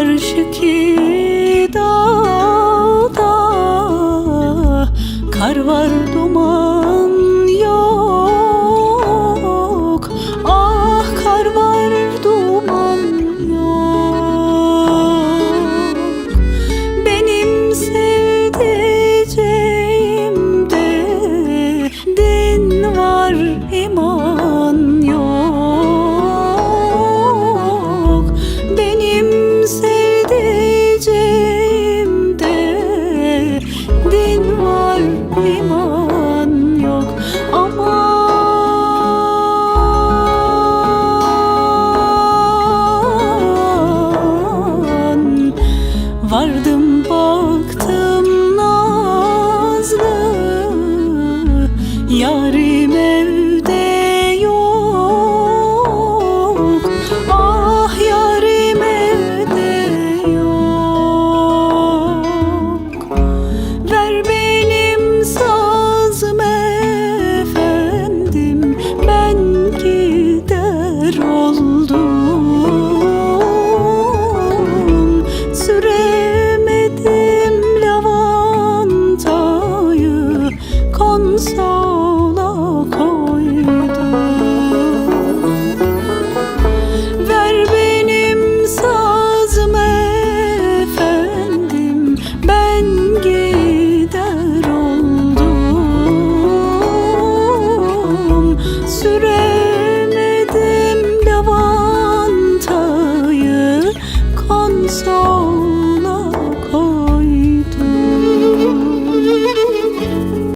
Karşıki dağda kar var, duman yok. Ah, kar var, duman yok. Benim sevdiceğimde din var, iman yok. Benim sevdiceğimde din var, iman yok. Aman, vardım baktım nazlı, yarim evde yok.